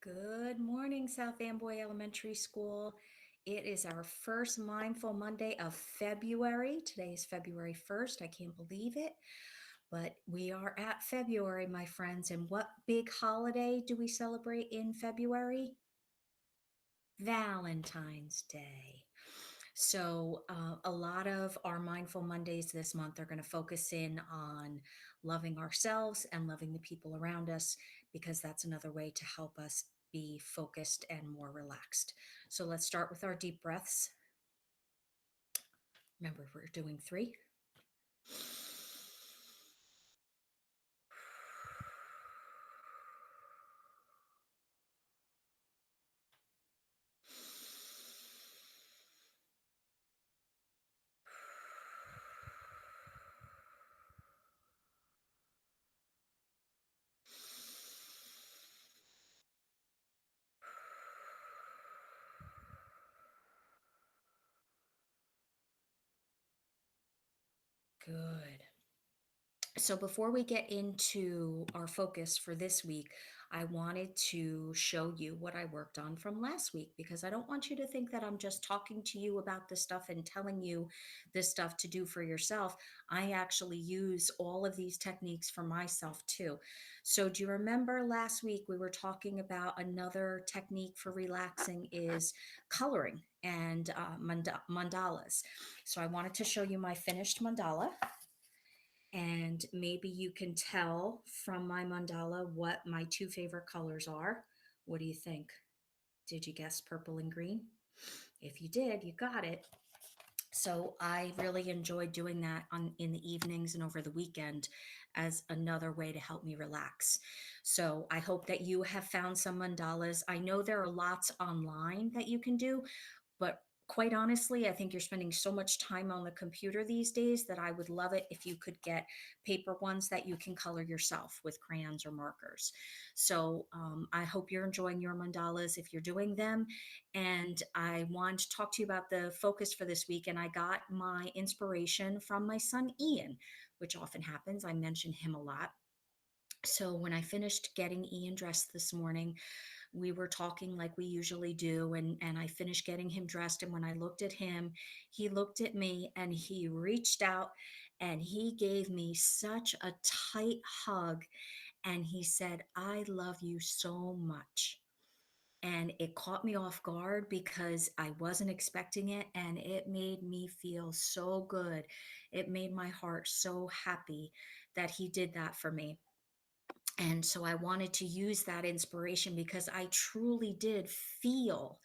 Good morning, South Amboy Elementary School. It is our first Mindful Monday of February. Today is February 1st. I can't believe it, but we are at February, my friends. And what big holiday do we celebrate in February? Valentine's Day. So, a lot of our Mindful Mondays this month are going to focus in on loving ourselves and loving the people around us because that's another way to help us be focused and more relaxed. So, let's start with our deep breaths. Remember, we're doing three. Good. So, before we get into our focus for this week, I wanted to show you what I worked on from last week because I don't want you to think that I'm just talking to you about this stuff and telling you this stuff to do for yourself. I actually use all of these techniques for myself too. So, do you remember last week we were talking about another technique for relaxing is coloring and mandalas? So, I wanted to show you my finished mandala, and maybe you can tell from my mandala what my two favorite colors are. What do you think? Did you guess purple and green? If you did, you got it. So I really enjoyed doing that on in the evenings and over the weekend as another way to help me relax. So I hope that you have found some mandalas. I know there are lots online that you can do, but quite honestly, I think you're spending so much time on the computer these days that I would love it if you could get paper ones that you can color yourself with crayons or markers. So I hope you're enjoying your mandalas if you're doing them. And I want to talk to you about the focus for this week. And I got my inspiration from my son, Ian, which often happens. I mention him a lot. So when I finished getting Ian dressed this morning, we were talking like we usually do, and I finished getting him dressed, and when I looked at him, he looked at me and he reached out and he gave me such a tight hug, and he said, "I love you so much." And it caught me off guard because I wasn't expecting it, and it made me feel so good. It made my heart so happy that he did that for me. And so I wanted to use that inspiration because I truly did feel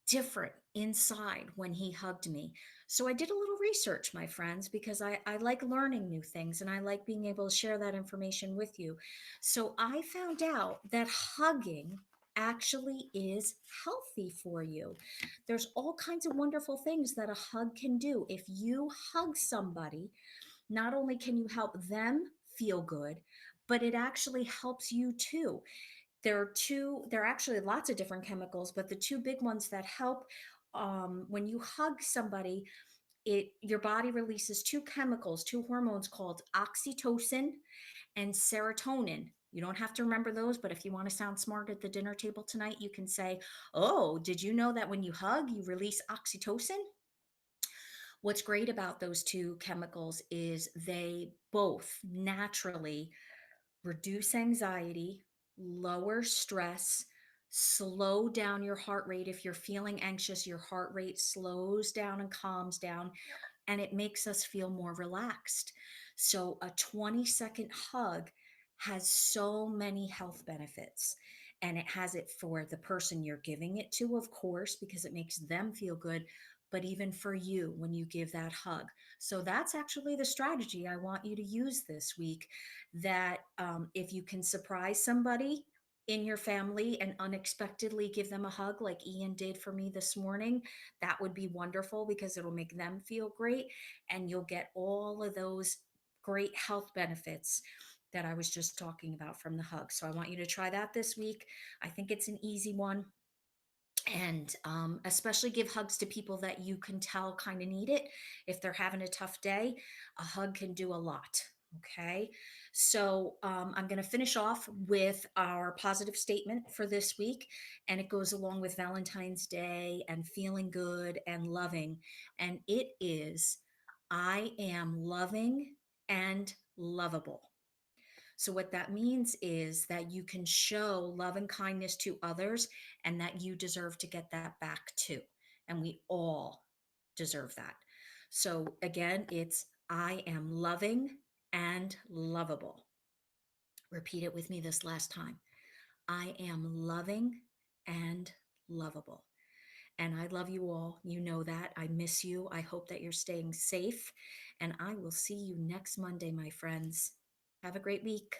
different inside when he hugged me. So I did a little research, my friends, because I like learning new things and I like being able to share that information with you. So I found out that hugging actually is healthy for you. There's all kinds of wonderful things that a hug can do. If you hug somebody, not only can you help them feel good, but it actually helps you too. There are actually lots of different chemicals, but the two big ones that help when you hug somebody, your body releases two chemicals, two hormones called oxytocin and serotonin. You don't have to remember those, but if you want to sound smart at the dinner table tonight, you can say, "Oh, did you know that when you hug, you release oxytocin?" What's great about those two chemicals is they both naturally reduce anxiety, lower stress, slow down your heart rate. If you're feeling anxious, your heart rate slows down and calms down, and it makes us feel more relaxed. So, a 20-second hug has so many health benefits. And it has it for the person you're giving it to, of course, because it makes them feel good, but even for you when you give that hug. So, that's actually the strategy I want you to use this week. That if you can surprise somebody in your family and unexpectedly give them a hug like Ian did for me this morning, that would be wonderful because it'll make them feel great and you'll get all of those great health benefits that I was just talking about from the hug. So I want you to try that this week. I think it's an easy one. And especially give hugs to people that you can tell kind of need it. If they're having a tough day, a hug can do a lot. Okay. So I'm going to finish off with our positive statement for this week. And it goes along with Valentine's Day and feeling good and loving. And it is I am loving and lovable. So, what that means is that you can show love and kindness to others and that you deserve to get that back too. And we all deserve that. So, again, it's I am loving and lovable. Repeat it with me this last time. I am loving and lovable. And I love you all. You know that. I miss you. I hope that you're staying safe. And I will see you next Monday, my friends. Have a great week.